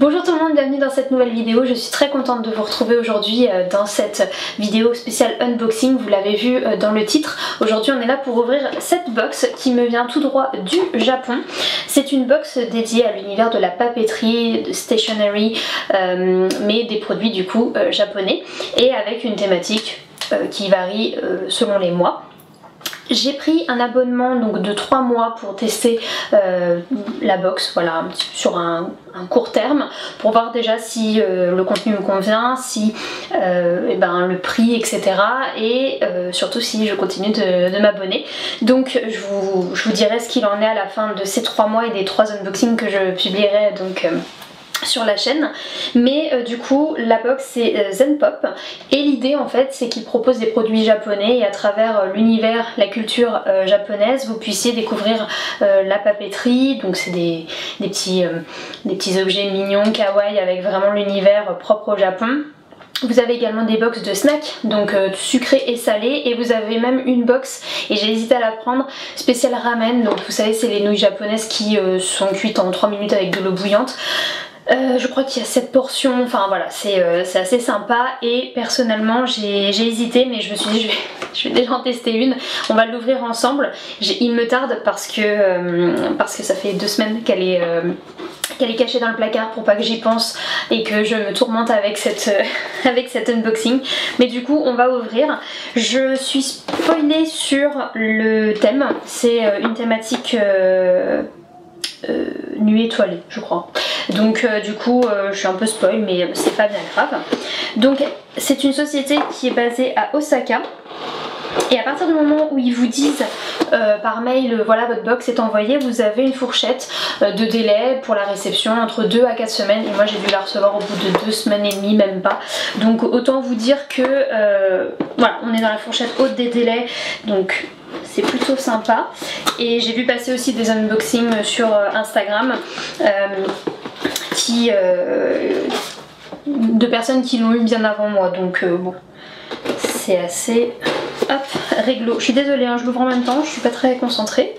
Bonjour tout le monde, bienvenue dans cette nouvelle vidéo. Je suis très contente de vous retrouver aujourd'hui dans cette vidéo spéciale unboxing. Vous l'avez vu dans le titre. Aujourd'hui on est là pour ouvrir cette box qui me vient tout droit du Japon. C'est une box dédiée à l'univers de la papeterie, de stationery, mais des produits du coup japonais et avec une thématique qui varie selon les mois. J'ai pris un abonnement donc de 3 mois pour tester la box, voilà, un petit peu sur un court terme, pour voir déjà si le contenu me convient, si le prix, etc. Et surtout si je continue de m'abonner. Donc je vous dirai ce qu'il en est à la fin de ces 3 mois et des 3 unboxings que je publierai donc sur la chaîne. Mais du coup la box c'est Zenpop et l'idée en fait c'est qu'ils proposent des produits japonais et à travers l'univers, la culture japonaise vous puissiez découvrir la papeterie. Donc c'est des petits objets mignons, kawaii avec vraiment l'univers propre au Japon. Vous avez également des box de snacks, donc sucré et salé, et vous avez même une box, et j'ai hésité à la prendre, spéciale ramen. Donc vous savez c'est les nouilles japonaises qui sont cuites en 3 minutes avec de l'eau bouillante. Je crois qu'il y a 7 portions, enfin voilà, c'est assez sympa et personnellement j'ai hésité, mais je me suis dit je vais déjà en tester une, on va l'ouvrir ensemble. Il me tarde parce que ça fait 2 semaines qu'elle est cachée dans le placard pour pas que j'y pense et que je me tourmente avec cet unboxing. Mais du coup on va ouvrir. Je suis spoilée sur le thème, c'est une thématique nuit étoilée je crois. Donc du coup je suis un peu spoil mais c'est pas bien grave. Donc c'est une société qui est basée à Osaka. Et à partir du moment où ils vous disent par mail voilà votre box est envoyée, vous avez une fourchette de délai pour la réception entre 2 à 4 semaines et moi j'ai dû la recevoir au bout de 2 semaines et demie, même pas. Donc autant vous dire que voilà, on est dans la fourchette haute des délais, donc c'est plutôt sympa. Et j'ai vu passer aussi des unboxings sur Instagram de personnes qui l'ont eu bien avant moi, donc bon, c'est assez hop, réglo. Je suis désolée, hein, je l'ouvre en même temps, je suis pas très concentrée.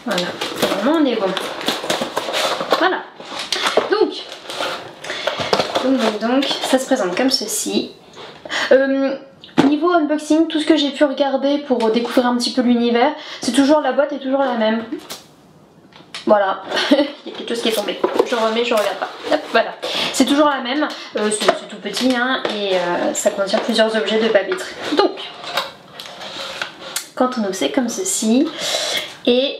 Voilà, normalement on est bon. Voilà, donc ça se présente comme ceci. Niveau unboxing, tout ce que j'ai pu regarder pour découvrir un petit peu l'univers, c'est toujours, la boîte est toujours la même. Voilà, il y a quelque chose qui est tombé, je remets, je regarde pas. Hop, voilà, c'est toujours la même, c'est tout petit hein, et ça contient plusieurs objets de papeterie. Donc, quand on ouvre c'est comme ceci, et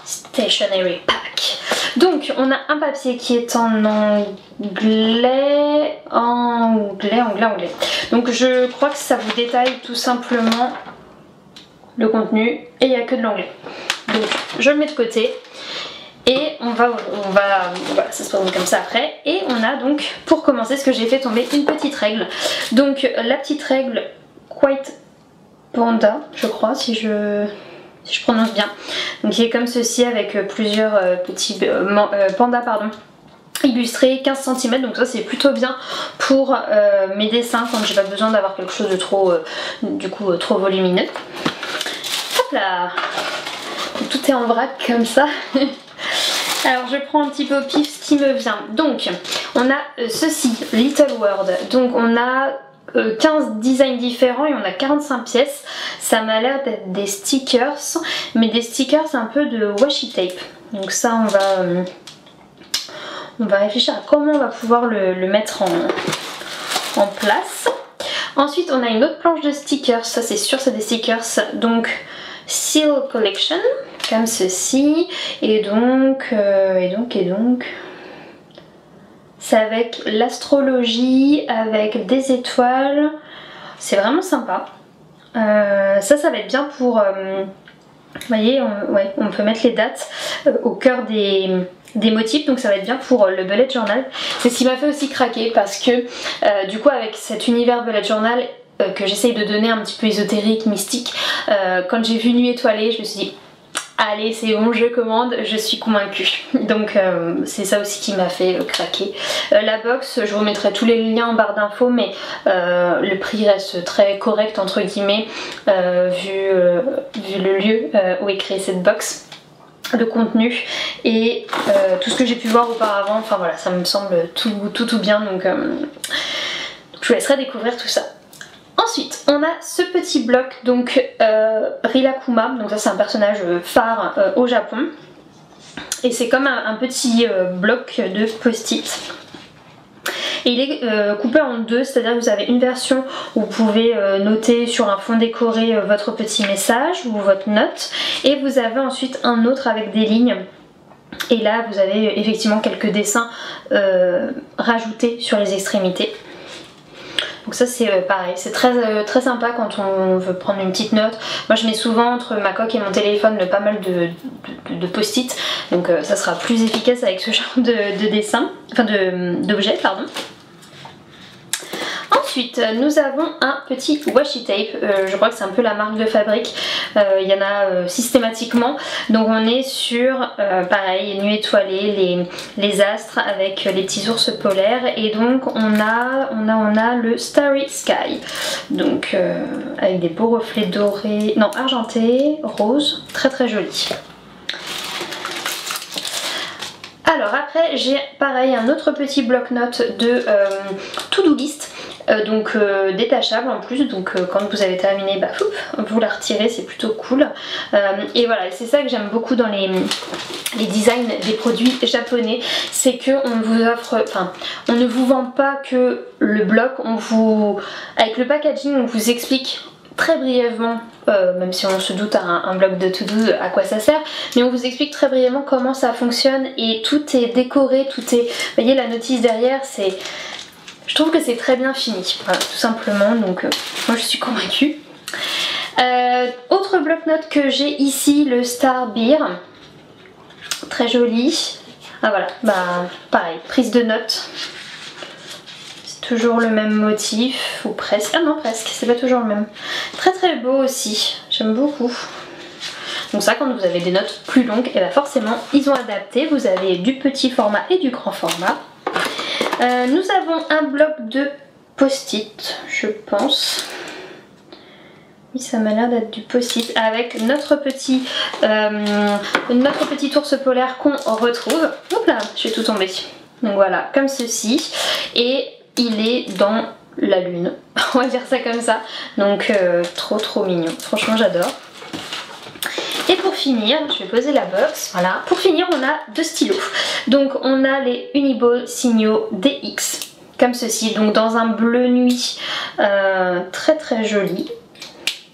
Stationery Pack. Donc on a un papier qui est en anglais. Donc je crois que ça vous détaille tout simplement le contenu et il n'y a que de l'anglais. Donc je le mets de côté et on va voilà, ça se présente comme ça après. Et on a donc pour commencer ce que j'ai fait tomber une petite règle. Donc la petite règle White Panda je crois si je prononce bien. Donc il est comme ceci avec plusieurs petits pandas pardon, illustrés, 15 cm, donc ça c'est plutôt bien pour mes dessins quand j'ai pas besoin d'avoir quelque chose de trop trop volumineux. Hop là, tout est en vrac comme ça. Alors je prends un petit peu au pif ce qui me vient. Donc on a ceci, Little World, donc on a 15 designs différents et on a 45 pièces. Ça m'a l'air d'être des stickers, mais des stickers un peu de washi tape. Donc ça on va réfléchir à comment on va pouvoir le mettre en place. Ensuite on a une autre planche de stickers, ça c'est sûr c'est des stickers, donc Seal Collection, comme ceci, et donc c'est avec l'astrologie, avec des étoiles, c'est vraiment sympa. Ça va être bien pour, vous voyez, on peut mettre les dates au cœur des motifs, donc ça va être bien pour le bullet journal. C'est ce qui m'a fait aussi craquer parce que du coup avec cet univers bullet journal que j'essaye de donner un petit peu ésotérique, mystique, quand j'ai vu Nuit étoilée je me suis dit allez c'est bon je commande, je suis convaincue. Donc c'est ça aussi qui m'a fait craquer. La box, je vous mettrai tous les liens en barre d'infos, mais le prix reste très correct entre guillemets vu le lieu où est créée cette box. le contenu et tout ce que j'ai pu voir auparavant. Enfin voilà, ça me semble tout bien, donc je vous laisserai découvrir tout ça. Ensuite, on a ce petit bloc, donc Rilakkuma, donc ça c'est un personnage phare au Japon. Et c'est comme un petit bloc de post-it. Et il est coupé en deux, c'est-à-dire que vous avez une version où vous pouvez noter sur un fond décoré votre petit message ou votre note. Et vous avez ensuite un autre avec des lignes. Et là, vous avez effectivement quelques dessins rajoutés sur les extrémités. Donc ça c'est pareil, c'est très sympa quand on veut prendre une petite note. Moi je mets souvent entre ma coque et mon téléphone pas mal de post-it, donc ça sera plus efficace avec ce genre de dessin, enfin d'objet pardon. Ensuite nous avons un petit washi tape, je crois que c'est un peu la marque de fabrique, il y en a systématiquement. Donc on est sur pareil, nuit étoilée, les astres avec les petits ours polaires, et donc on a le Starry Sky, donc avec des beaux reflets dorés, non argentés, rose, très joli. Alors après j'ai pareil un autre petit bloc-notes de to-do list. Donc détachable en plus, donc quand vous avez terminé, bah, vous la retirez, c'est plutôt cool. Et voilà, c'est ça que j'aime beaucoup dans les designs des produits japonais, c'est qu'on vous offre, enfin on ne vous vend pas que le bloc, avec le packaging on vous explique très brièvement, même si on se doute à un bloc de to-do à quoi ça sert, mais on vous explique très brièvement comment ça fonctionne et tout est décoré, tout est, vous voyez la notice derrière, je trouve que c'est très bien fini, voilà, tout simplement, donc moi je suis convaincue. Autre bloc-notes que j'ai ici, le Star Beer, très joli. Ah voilà, bah pareil, prise de notes. C'est toujours le même motif, ou presque, ah non presque, c'est pas toujours le même. Très beau aussi, j'aime beaucoup. Donc ça, quand vous avez des notes plus longues, et bah forcément ils ont adapté, vous avez du petit format et du grand format. Nous avons un bloc de post-it, je pense. Oui, ça m'a l'air d'être du post-it avec notre petit ours polaire qu'on retrouve. Hop là, je suis tout tombée. Donc voilà, comme ceci. Et il est dans la lune, on va dire ça comme ça. Donc trop mignon, franchement j'adore. Et pour finir, je vais poser la box, voilà. Pour finir, on a deux stylos. Donc on a les Uniball Signo DX, comme ceci, donc dans un bleu nuit, très joli.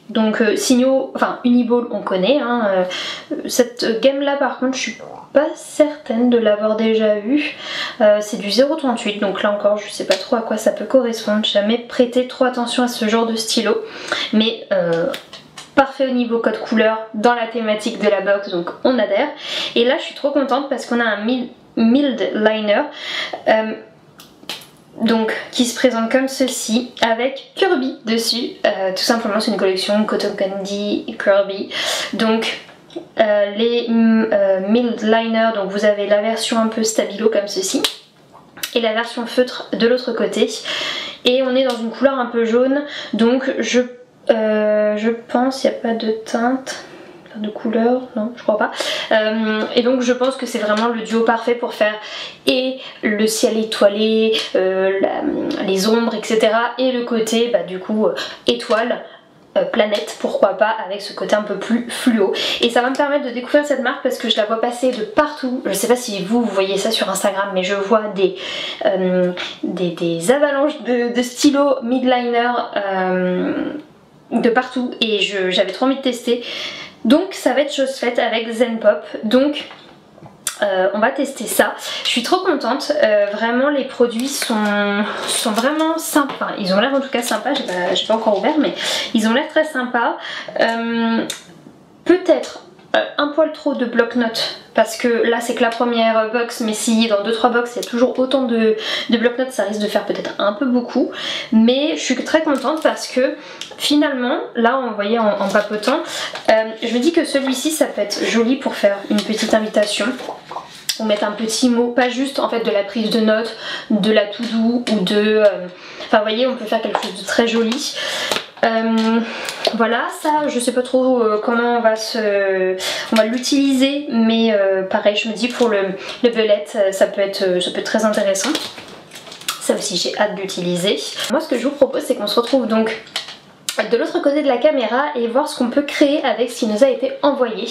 Donc Signo, enfin Uniball on connaît, hein, cette gamme là par contre je suis pas certaine de l'avoir déjà eu. C'est du 0,38, donc là encore je sais pas trop à quoi ça peut correspondre, j'ai jamais prêté trop attention à ce genre de stylo, mais parfait au niveau code couleur dans la thématique de la box, donc on adhère. Et là je suis trop contente parce qu'on a un mild liner donc qui se présente comme ceci avec Kirby dessus, tout simplement c'est une collection Cotton Candy Kirby. Donc les mild liner, donc vous avez la version un peu stabilo comme ceci et la version feutre de l'autre côté, et on est dans une couleur un peu jaune, donc je pense il n'y a pas de teinte, de couleur, non je crois pas, et donc je pense que c'est vraiment le duo parfait pour faire et le ciel étoilé, les ombres etc, et le côté bah, du coup étoile, planète, pourquoi pas, avec ce côté un peu plus fluo. Et ça va me permettre de découvrir cette marque parce que je la vois passer de partout. Je sais pas si vous voyez ça sur Instagram, mais je vois des avalanches de stylos midliner de partout, et j'avais trop envie de tester. Donc ça va être chose faite avec Zen Pop. Donc on va tester ça. Je suis trop contente, vraiment les produits sont vraiment sympas. Ils ont l'air en tout cas sympas, j'ai pas encore ouvert, mais ils ont l'air très sympas. Peut-être un poil trop de bloc-notes parce que là c'est que la première box, mais si dans 2-3 box il y a toujours autant de bloc-notes, ça risque de faire peut-être un peu beaucoup, mais je suis très contente parce que finalement là on voyait en papotant, je me dis que celui-ci ça peut être joli pour faire une petite invitation ou mettre un petit mot, pas juste en fait de la prise de notes, de la to-do ou de enfin vous voyez, on peut faire quelque chose de très joli. Voilà, ça je sais pas trop comment on va l'utiliser, mais pareil je me dis pour le belette ça peut être très intéressant. Ça aussi j'ai hâte d'utiliser. Moi ce que je vous propose c'est qu'on se retrouve donc de l'autre côté de la caméra et voir ce qu'on peut créer avec ce qui nous a été envoyé.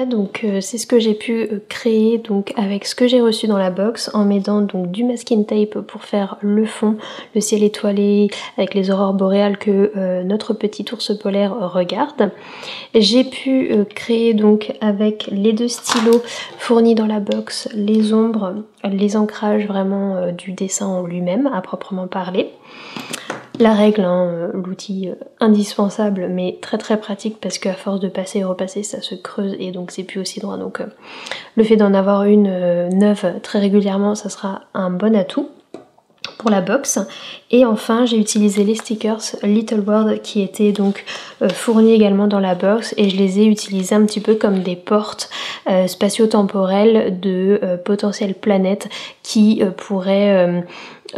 Donc c'est ce que j'ai pu créer donc avec ce que j'ai reçu dans la box en mettant donc du masking tape pour faire le fond, le ciel étoilé avec les aurores boréales que notre petit ours polaire regarde. J'ai pu créer donc avec les deux stylos fournis dans la box les ombres, les ancrages vraiment du dessin en lui-même à proprement parler. La règle, hein, l'outil indispensable mais très très pratique parce qu'à force de passer et repasser ça se creuse et donc c'est plus aussi droit, donc le fait d'en avoir une neuve très régulièrement ça sera un bon atout pour la box. Et enfin j'ai utilisé les stickers Little World qui étaient donc fournis également dans la box et je les ai utilisés un petit peu comme des portes spatio-temporelles de potentielles planètes qui pourraient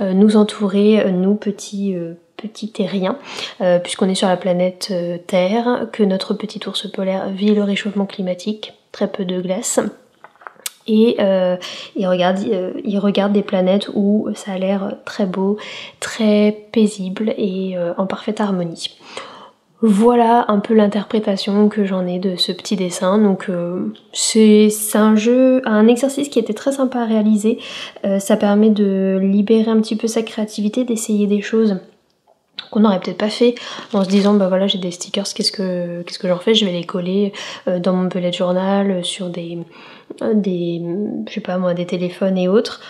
nous entourer, nous petits terriens, puisqu'on est sur la planète Terre, que notre petit ours polaire vit le réchauffement climatique, très peu de glace. Et il regarde des planètes où ça a l'air très beau, très paisible et en parfaite harmonie. Voilà un peu l'interprétation que j'en ai de ce petit dessin. Donc c'est un exercice qui était très sympa à réaliser. Ça permet de libérer un petit peu sa créativité, d'essayer des choses qu'on n'aurait peut-être pas fait en se disant bah voilà j'ai des stickers, qu'est-ce que j'en fais, je vais les coller dans mon bullet journal, sur des je sais pas moi, des téléphones et autres.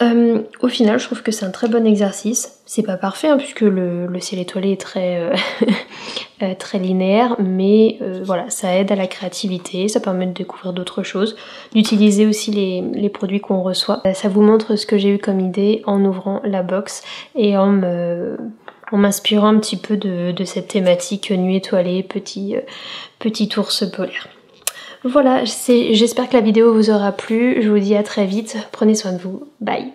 Au final je trouve que c'est un très bon exercice. C'est pas parfait hein, puisque le ciel étoilé est très, très linéaire, mais voilà, ça aide à la créativité, ça permet de découvrir d'autres choses, d'utiliser aussi les produits qu'on reçoit. Ça vous montre ce que j'ai eu comme idée en ouvrant la box et en m'inspirant un petit peu de cette thématique nuit étoilée, petit ours polaire. Voilà, j'espère que la vidéo vous aura plu, je vous dis à très vite, prenez soin de vous, bye.